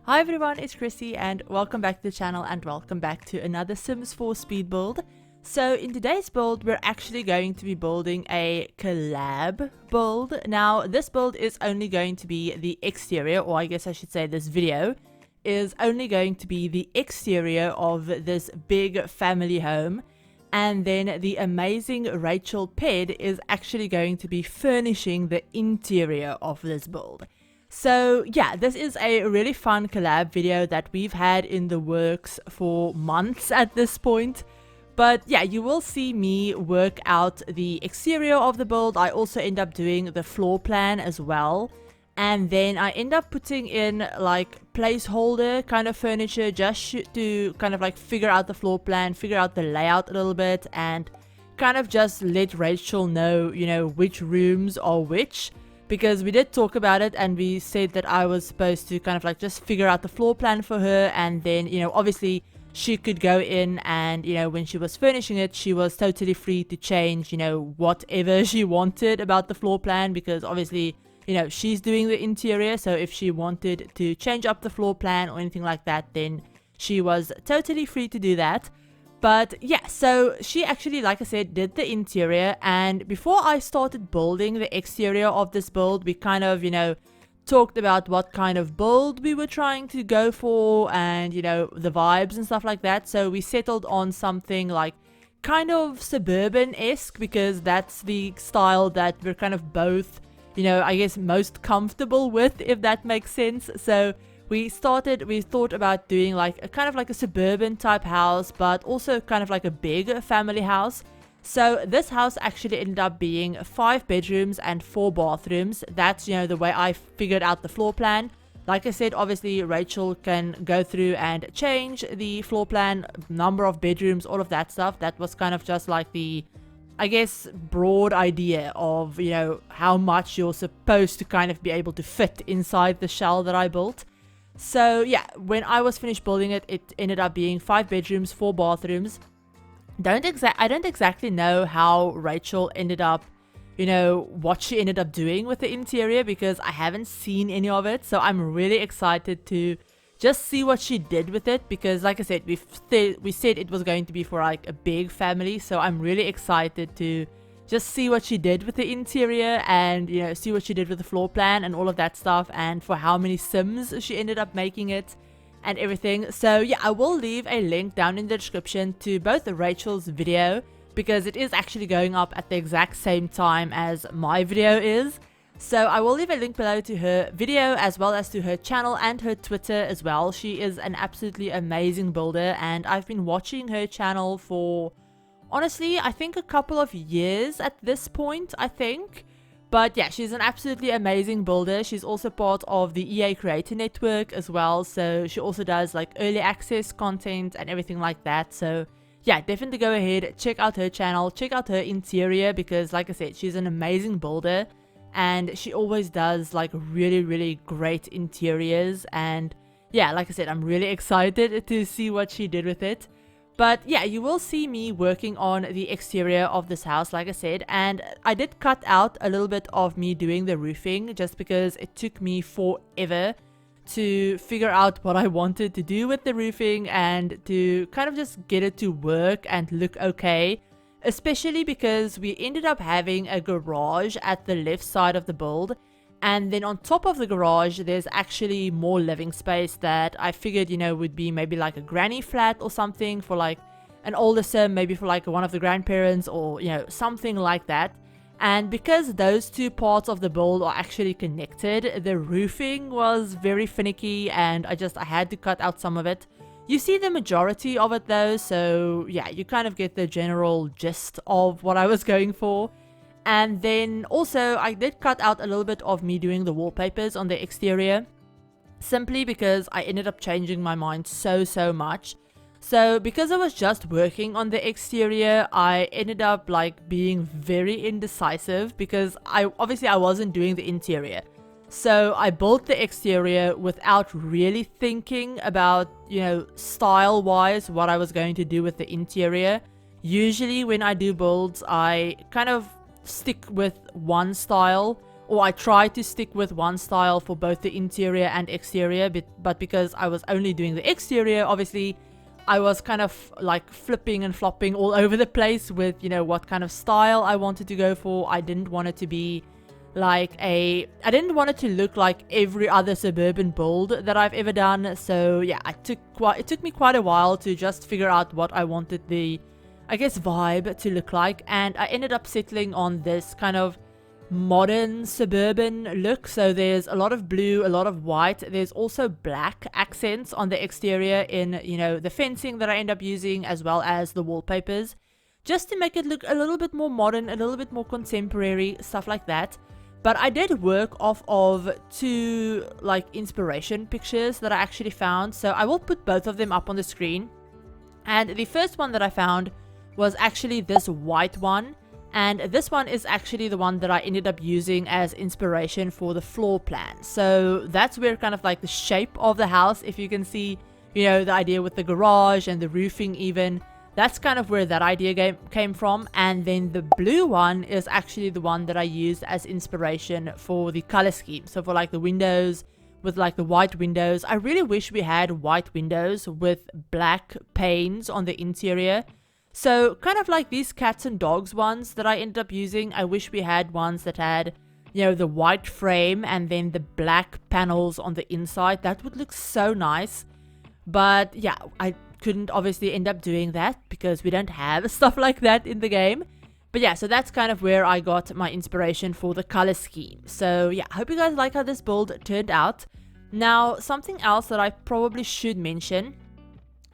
Hi everyone, it's Chrissie and welcome back to the channel and welcome back to another Sims 4 speed build. So in today's build, we're actually going to be building a collab build. Now this build is only going to be the exterior, or I guess I should say this video is only going to be the exterior of this big family home. And then the amazing RachelPedd is actually going to be furnishing the interior of this build. So yeah, this is a really fun collab video that we've had in the works for months at this point. But yeah, you will see me work out the exterior of the build. I also end up doing the floor plan as well. And then I end up putting in like placeholder kind of furniture just to kind of like figure out the floor plan, figure out the layout a little bit, and kind of just let Rachel know, which rooms are which. Because we did talk about it and we said that I was supposed to kind of like just figure out the floor plan for her, and then, obviously she could go in and, when she was furnishing it, she was totally free to change, whatever she wanted about the floor plan, because obviously, she's doing the interior. So if she wanted to change up the floor plan or anything like that, then she was totally free to do that. But yeah, so she actually, like I said, did the interior, and before I started building the exterior of this build, we kind of, talked about what kind of build we were trying to go for and, the vibes and stuff like that. So we settled on something like kind of suburban-esque, because that's the style that we're kind of both, I guess most comfortable with, if that makes sense. So we thought about doing like a kind of like a suburban type house, but also kind of like a big family house. So this house actually ended up being 5 bedrooms and 4 bathrooms. That's, the way I figured out the floor plan. Like I said, obviously Rachel can go through and change the floor plan, number of bedrooms, all of that stuff. That was kind of just like the, I guess, broad idea of, how much you're supposed to kind of be able to fit inside the shell that I built. So yeah, when I was finished building it, it ended up being 5 bedrooms, 4 bathrooms. I don't exactly know how Rachel ended up, what she ended up doing with the interior, because I haven't seen any of it. So I'm really excited to just see what she did with it, because like I said, we said it was going to be for like a big family. So I'm really excited to just see what she did with the interior and, see what she did with the floor plan and all of that stuff, and for how many Sims she ended up making it and everything. So yeah, I will leave a link down in the description to both Rachel's video, because it is actually going up at the exact same time as my video is. So I will leave a link below to her video as well as to her channel and her Twitter as well. She is an absolutely amazing builder, and I've been watching her channel for, honestly, I think a couple of years at this point, I think. But yeah, she's an absolutely amazing builder. She's also part of the EA Creator Network as well. So she also does like early access content and everything like that. So yeah, definitely go ahead, check out her channel, check out her interior, because like I said, she's an amazing builder. And she always does like really, really great interiors. And yeah, like I said, I'm really excited to see what she did with it. But yeah, you will see me working on the exterior of this house, like I said. And I did cut out a little bit of me doing the roofing, just because it took me forever to figure out what I wanted to do with the roofing and to kind of just get it to work and look okay. Especially because we ended up having a garage at the left side of the build. And then on top of the garage, there's actually more living space that I figured, would be maybe like a granny flat or something for like an older Sim, maybe for like one of the grandparents or, something like that. And because those two parts of the build are actually connected, the roofing was very finicky and I had to cut out some of it. You see the majority of it though, so yeah, you kind of get the general gist of what I was going for. And then also I did cut out a little bit of me doing the wallpapers on the exterior, simply because I ended up changing my mind so much. So because I was just working on the exterior, I ended up like being very indecisive, because I wasn't doing the interior. So I built the exterior without really thinking about, style wise what I was going to do with the interior. Usually when I do builds, I kind of stick with one style or I tried to stick with one style for both the interior and exterior, but because I was only doing the exterior, obviously I was kind of like flipping and flopping all over the place with, you know, what kind of style I wanted to go for. I didn't want it to be like I didn't want it to look like every other suburban build that I've ever done. So yeah, it took me quite a while to just figure out what I wanted the, I guess, vibe to look like, and I ended up settling on this kind of modern suburban look. So there's a lot of blue, a lot of white. There's also black accents on the exterior in, you know, the fencing that I end up using, as well as the wallpapers, just to make it look a little bit more modern, a little bit more contemporary, stuff like that. But I did work off of 2 like inspiration pictures that I actually found, so I will put both of them up on the screen. And the first one that I found was actually this white one, and this one is actually the one that I ended up using as inspiration for the floor plan. So that's where kind of like the shape of the house, if you can see, you know, the idea with the garage and the roofing even, that's kind of where that idea came from. And then the blue one is actually the one that I used as inspiration for the color scheme. So for like the windows, with like the white windows, I really wish we had white windows with black panes on the interior. So kind of like these cats and dogs ones that I ended up using, I wish we had ones that had, you know, the white frame and then the black panels on the inside. That would look so nice. But yeah, I couldn't obviously end up doing that because we don't have stuff like that in the game. But yeah, so that's kind of where I got my inspiration for the color scheme. So yeah, I hope you guys like how this build turned out. Now, something else that I probably should mention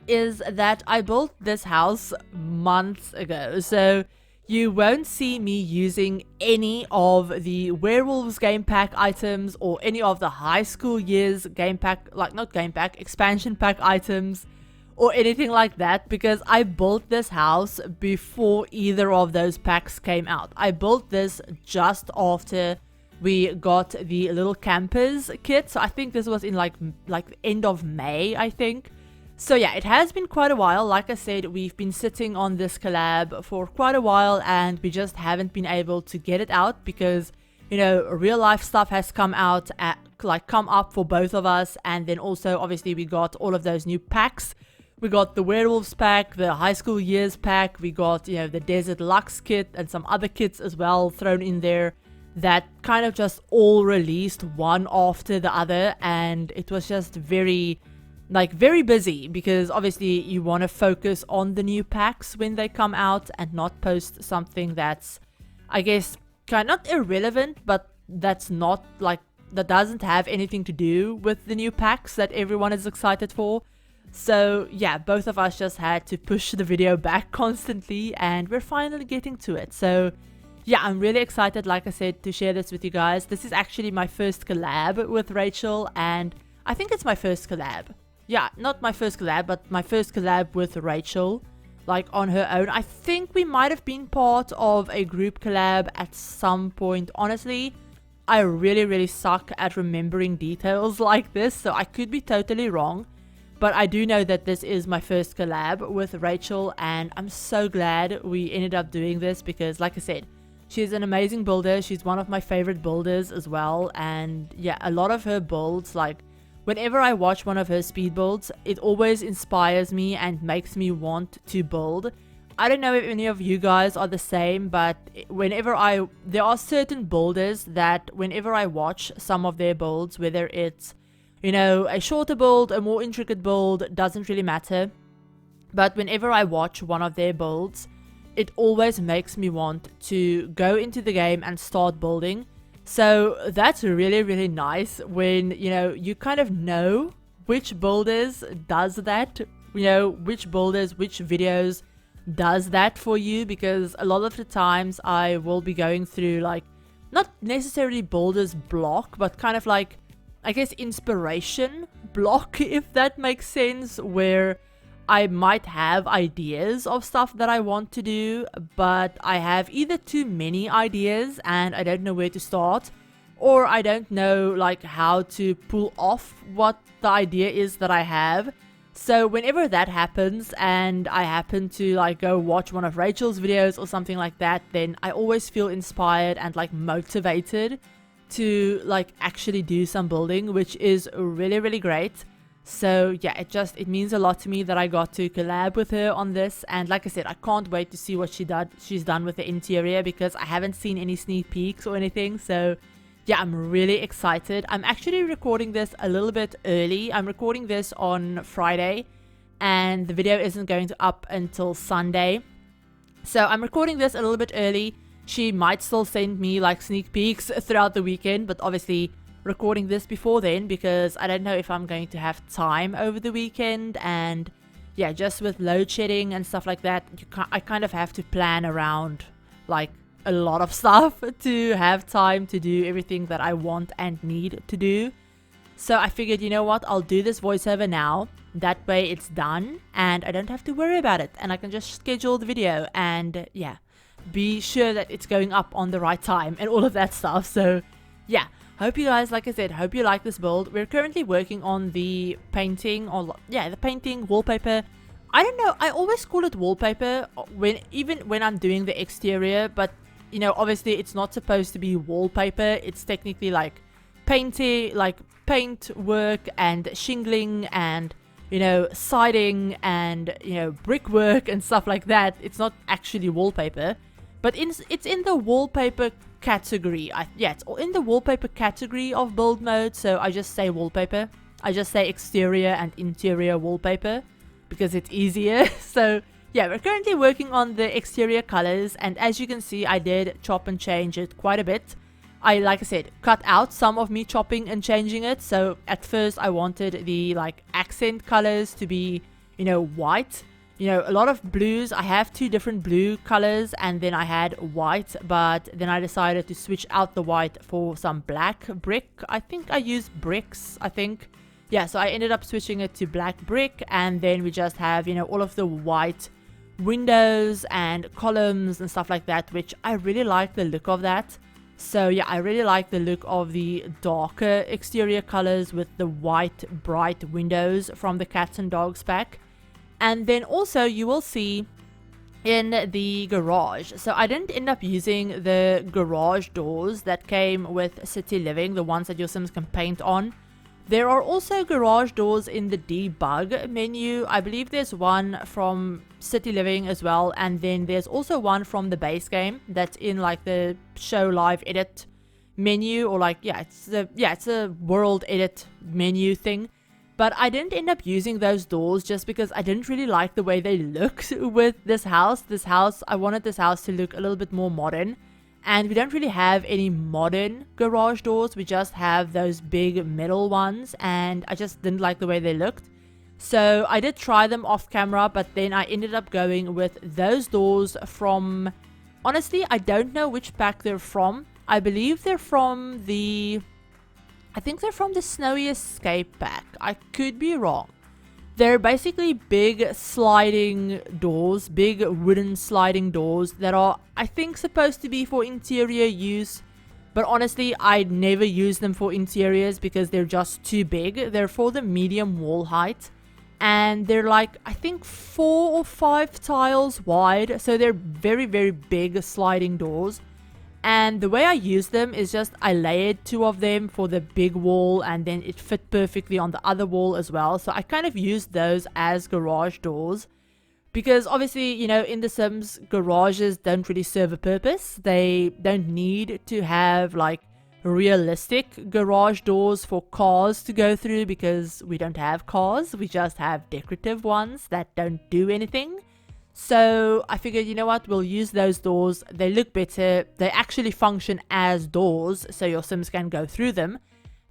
is that I built this house months ago, so you won't see me using any of the werewolves game pack items or any of the high school years game pack, like not game pack, expansion pack items or anything like that, because I built this house before either of those packs came out. I built this just after we got the little campers kit, so I think this was in like the end of May, I think. So yeah, it has been quite a while. Like I said, we've been sitting on this collab for quite a while and we just haven't been able to get it out because, you know, real life stuff has come out come up for both of us. And then also obviously we got all of those new packs. We got the werewolves pack, the high school years pack, we got, you know, the desert luxe kit and some other kits as well thrown in there that kind of just all released one after the other, and it was just very busy because obviously you want to focus on the new packs when they come out and not post something that's, I guess, kind of not irrelevant, but that's not like, that doesn't have anything to do with the new packs that everyone is excited for. So yeah, both of us just had to push the video back constantly and we're finally getting to it. So yeah, I'm really excited, like I said, to share this with you guys. This is actually my first collab with Rachel, and I think it's my first collab. Yeah, not my first collab, but my first collab with Rachel, like on her own. I think we might have been part of a group collab at some point. Honestly, I really suck at remembering details like this, so I could be totally wrong. But I do know that this is my first collab with Rachel, and I'm so glad we ended up doing this because, like I said, she's an amazing builder. She's one of my favorite builders as well. And yeah, a lot of her builds, like whenever I watch one of her speed builds, it always inspires me and makes me want to build. I don't know if any of you guys are the same, but there are certain builders that whenever I watch some of their builds, whether it's, you know, a shorter build, a more intricate build, doesn't really matter. But whenever I watch one of their builds, it always makes me want to go into the game and start building. So that's really nice when, you know, you kind of know which builders does that, you know, which builders, which videos does that for you, because a lot of the times I will be going through like, not necessarily builders block, but kind of like, I guess, inspiration block, if that makes sense, where I might have ideas of stuff that I want to do, but I have either too many ideas and I don't know where to start, or I don't know like how to pull off what the idea is that I have. So whenever that happens and I happen to like go watch one of Rachel's videos or something like that, then I always feel inspired and like motivated to like actually do some building, which is really great. So yeah, it means a lot to me that I got to collab with her on this. And like I said, I can't wait to see what she's done with the interior, because I haven't seen any sneak peeks or anything. So yeah, I'm really excited. I'm actually recording this a little bit early. I'm recording this on Friday, and the video isn't going to up until Sunday. So I'm recording this a little bit early. She might still send me like sneak peeks throughout the weekend, but obviously recording this before then, because I don't know if I'm going to have time over the weekend. And yeah, just with load shedding and stuff like that, I kind of have to plan around like a lot of stuff to have time to do everything that I want and need to do. So I figured, you know what, I'll do this voiceover now. That way it's done and I don't have to worry about it, and I can just schedule the video and yeah, be sure that it's going up on the right time and all of that stuff. So yeah, hope you guys, like I said, hope you like this build. We're currently working on the painting, or yeah, the painting wallpaper. I don't know, I always call it wallpaper even when I'm doing the exterior, but you know, obviously it's not supposed to be wallpaper. It's technically like painting, like paint work and shingling and, you know, siding and, you know, brickwork and stuff like that. It's not actually wallpaper, but it's in the wallpaper category. Yeah, it's in the wallpaper category of build mode. So I just say wallpaper. I just say exterior and interior wallpaper because it's easier. So yeah, we're currently working on the exterior colors, and as you can see, I did chop and change it quite a bit. Like I said, cut out some of me chopping and changing it. So at first I wanted the like accent colors to be, you know, white. You know, a lot of blues. I have two different blue colors, and then I had white, but then I decided to switch out the white for some black brick. I think I used bricks, I think. Yeah, so I ended up switching it to black brick, and then we just have, you know, all of the white windows and columns and stuff like that, which I really like the look of that. So yeah, I really like the look of the darker exterior colors with the white bright windows from the cats and dogs pack. And then also you will see in the garage, so I didn't end up using the garage doors that came with City Living, the ones that your Sims can paint on. There are also garage doors in the debug menu. I believe there's one from City Living as well, and then there's also one from the base game that's in like the show live edit menu, or like it's a world edit menu thing. But I didn't end up using those doors just because I didn't really like the way they looked with this house. I wanted this house to look a little bit more modern. And we don't really have any modern garage doors. We just have those big metal ones. And I just didn't like the way they looked. So I did try them off camera. But then I ended up going with those doors from... Honestly, I don't know which pack they're from. I believe they're from the... I think they're from the Snowy Escape pack. I could be wrong. They're basically big sliding doors, big wooden sliding doors that are, I think, supposed to be for interior use. But honestly, I'd never use them for interiors because they're just too big. They're for the medium wall height. And they're like, I think 4 or 5 tiles wide. So they're very, very big sliding doors. And the way I use them is just I layered 2 of them for the big wall, and then it fit perfectly on the other wall as well. So I kind of used those as garage doors because obviously, you know, in The Sims, garages don't really serve a purpose. They don't need to have like realistic garage doors for cars to go through because we don't have cars. We just have decorative ones that don't do anything. So I figured, you know what, we'll use those doors. They look better. They actually function as doors, so your Sims can go through them.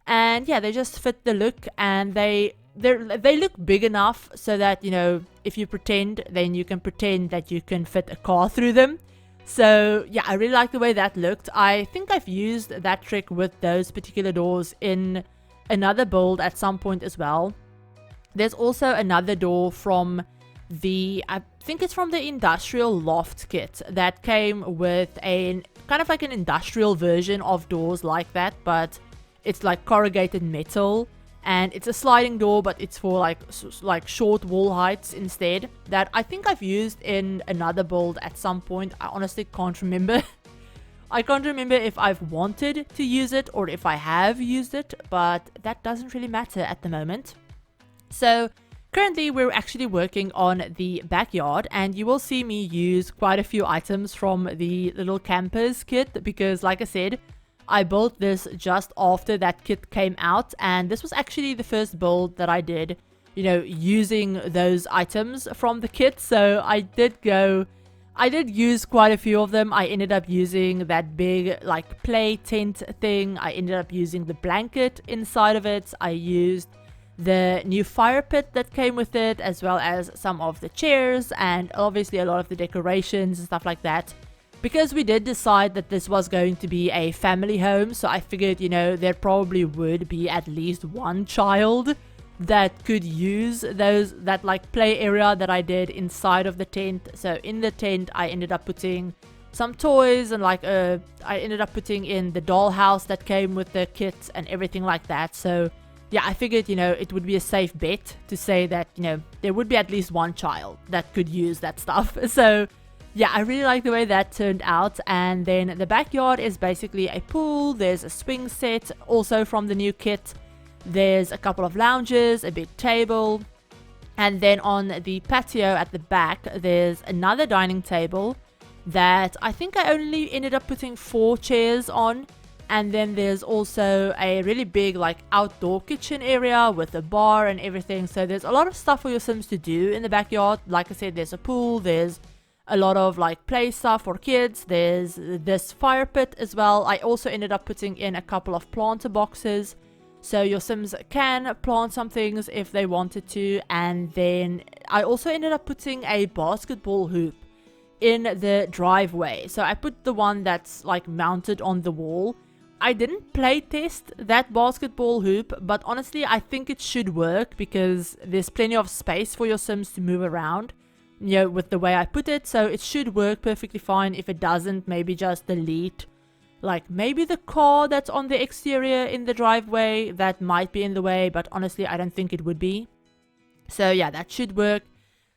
And yeah, they just fit the look, and they look big enough so that, you know, if you pretend, then you can pretend that you can fit a car through them. So yeah, I really like the way that looked. I think I've used that trick with those particular doors in another build at some point as well. There's also another door from I think it's from the industrial loft kit that came with a kind of like an industrial version of doors like that, but it's like corrugated metal, and it's a sliding door, but it's for like short wall heights instead. That I think I've used in another build at some point. I honestly can't remember I can't remember if I've wanted to use it or if I have used it, but that doesn't really matter at the moment. So currently we're actually working on the backyard, and you will see me use quite a few items from the little campers kit because, like I said, I built this just after that kit came out, and this was actually the first build that I did, you know, using those items from the kit. So I did use quite a few of them. I ended up using that big like play tent thing. I ended up using the blanket inside of it. I used the new fire pit that came with it, as well as some of the chairs and obviously a lot of the decorations and stuff like that, because we did decide that this was going to be a family home. So I figured, you know, there probably would be at least one child that could use that like play area that I did inside of the tent. So in the tent I ended up putting some toys, and like I ended up putting in the dollhouse that came with the kit and everything like that. So yeah, I figured, you know, it would be a safe bet to say that, you know, there would be at least one child that could use that stuff. So yeah, I really like the way that turned out. And then the backyard is basically a pool. There's a swing set also from the new kit. There's a couple of lounges, a big table, and then on the patio at the back there's another dining table that I think I only ended up putting 4 chairs on. And then there's also a really big like outdoor kitchen area with a bar and everything. So there's a lot of stuff for your Sims to do in the backyard. Like I said, there's a pool, there's a lot of like play stuff for kids, there's this fire pit as well. I also ended up putting in a couple of planter boxes, so your Sims can plant some things if they wanted to. And then I also ended up putting a basketball hoop in the driveway. So I put the one that's like mounted on the wall. I didn't play test that basketball hoop, but honestly I think it should work because there's plenty of space for your Sims to move around, you know, with the way I put it. So it should work perfectly fine. If it doesn't, maybe just delete like maybe the car that's on the exterior in the driveway. That might be in the way, but honestly I don't think it would be. So yeah, that should work.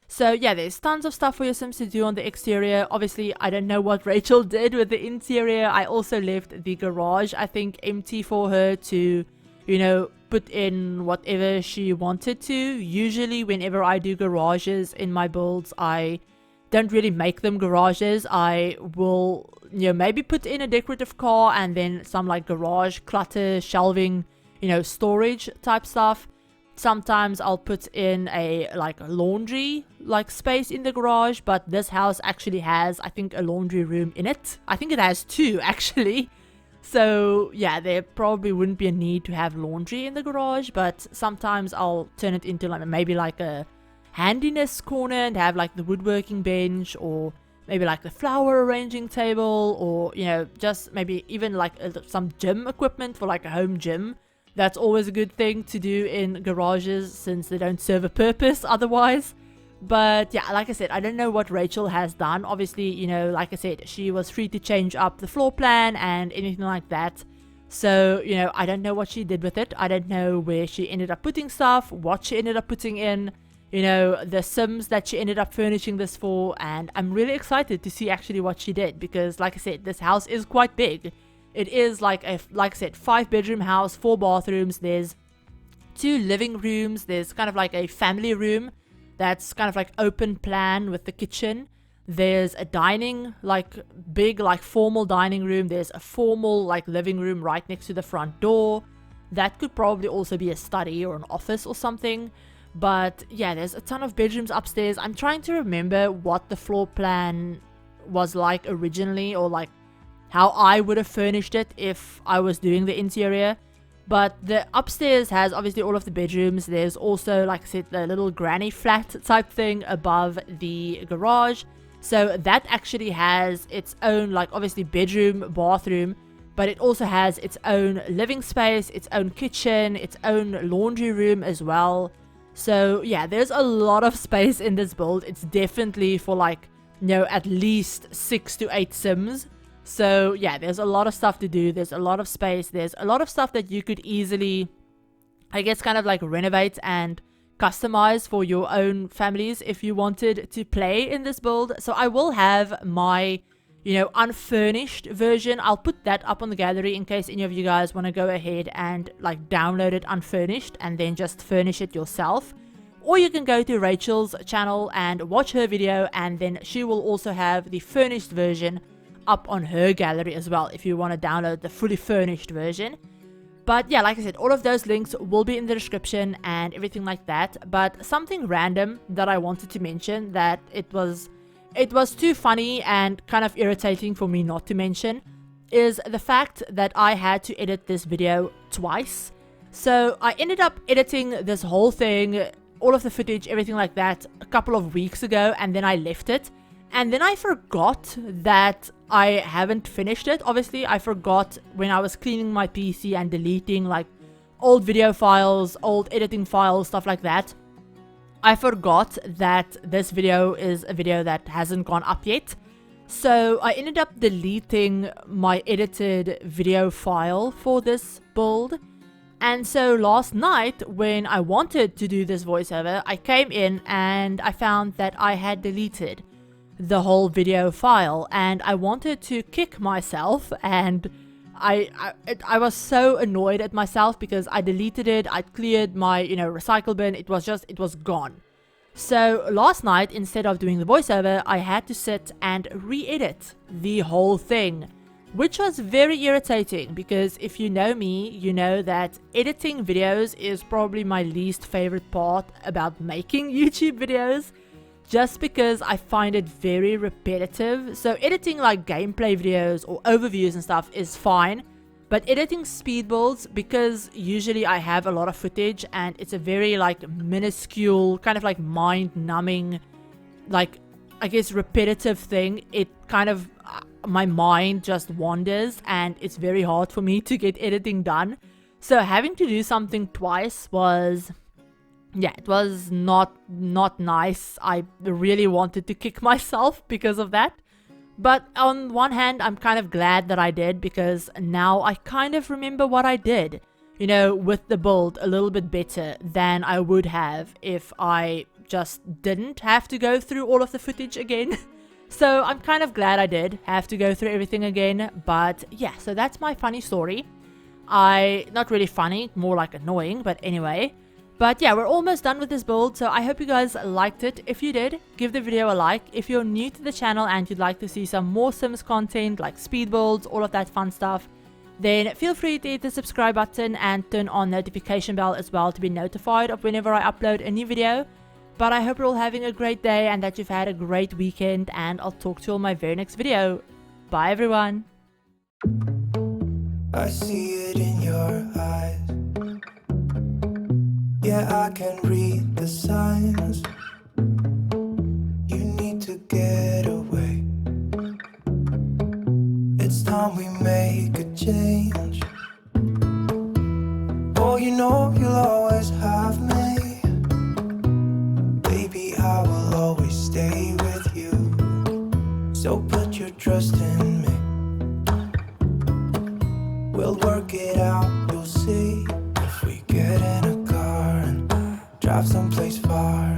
So yeah, there's tons of stuff for your Sims to do on the exterior. Obviously I don't know what Rachel did with the interior. I also left the garage, I think, empty for her to, you know, put in whatever she wanted to. Usually whenever I do garages in my builds, I don't really make them garages. I will, you know, maybe put in a decorative car and then some like garage clutter, shelving, you know, storage type stuff. Sometimes I'll put in a like laundry like space in the garage, but this house actually has, I think, a laundry room in it. I think it has 2 actually. So yeah, there probably wouldn't be a need to have laundry in the garage, but sometimes I'll turn it into like maybe like a handiness corner and have like the woodworking bench, or maybe like the flower arranging table, or, you know, just maybe even like some gym equipment for like a home gym. That's always a good thing to do in garages since they don't serve a purpose otherwise. But yeah, like I said, I don't know what Rachel has done. Obviously, you know, like I said, she was free to change up the floor plan and anything like that. So, you know, I don't know what she did with it. I don't know where she ended up putting stuff, what she ended up putting in, you know, the Sims that she ended up furnishing this for. And I'm really excited to see actually what she did, because like I said, this house is quite big. It is like I said, 5-bedroom house, 4 bathrooms. There's 2 living rooms. There's kind of like a family room that's kind of like open plan with the kitchen. There's a dining, like big, like formal dining room. There's a formal like living room right next to the front door. That could probably also be a study or an office or something. But yeah, there's a ton of bedrooms upstairs. I'm trying to remember what the floor plan was like originally, or like how I would have furnished it if I was doing the interior. But the upstairs has obviously all of the bedrooms. There's also, like I said, the little granny flat type thing above the garage. So that actually has its own, like, obviously bedroom, bathroom, but it also has its own living space, its own kitchen, its own laundry room as well. So yeah, there's a lot of space in this build. It's definitely for, like, you know, at least 6 to 8 Sims. So yeah, there's a lot of stuff to do. There's a lot of space. There's a lot of stuff that you could easily, I guess, kind of like renovate and customize for your own families if you wanted to play in this build. So I will have my, unfurnished version. I'll put that up on the gallery in case any of you guys want to go ahead and like download it unfurnished and then just furnish it yourself. Or you can go to Rachel's channel and watch her video, and then she will also have the furnished version up on her gallery as well if you want to download the fully furnished version. But yeah, like I said, all of those links will be in the description and everything like that. But something random that I wanted to mention, that it was too funny and kind of irritating for me not to mention, is the fact that I had to edit this video twice. So I ended up editing this whole thing, all of the footage, everything like that, a couple of weeks ago, and then I left it. And then I forgot that I haven't finished it. Obviously, I forgot when I was cleaning my PC and deleting like old video files, old editing files, stuff like that. I forgot that this video is a video that hasn't gone up yet. So I ended up deleting my edited video file for this build. And so last night, when I wanted to do this voiceover, I came in and I found that I had deleted the whole video file, and I wanted to kick myself, and I was so annoyed at myself because I deleted it. I cleared my recycle bin. It was gone. So last night, instead of doing the voiceover, I had to sit and re-edit the whole thing, which was very irritating because if you know me, you know that editing videos is probably my least favorite part about making YouTube videos, just because I find it very repetitive. So editing like gameplay videos or overviews and stuff is fine, but editing speed builds, because usually I have a lot of footage and it's a very like minuscule, kind of like mind-numbing, like I guess repetitive thing, it kind of my mind just wanders and it's very hard for me to get editing done. So having to do something twice was, yeah, it was not nice. I really wanted to kick myself because of that. But on one hand, I'm kind of glad that I did, because now I kind of remember what I did, with the build a little bit better than I would have if I just didn't have to go through all of the footage again. So I'm kind of glad I did have to go through everything again. But yeah, so that's my funny story. Not really funny, more like annoying, but anyway. But yeah, we're almost done with this build, so I hope you guys liked it. If you did, give the video a like. If you're new to the channel and you'd like to see some more Sims content like speed builds, all of that fun stuff, then feel free to hit the subscribe button and turn on notification bell as well to be notified of whenever I upload a new video. But I hope you're all having a great day and that you've had a great weekend, and I'll talk to you on my very next video. Bye everyone. I see it in your eyes. Yeah, I can read the signs. You need to get away. It's time we make a change. Oh, you'll always have me. Baby, I will always stay with you. So put your trust in me. We'll work it out, you'll see. If we get in a car and drive someplace far,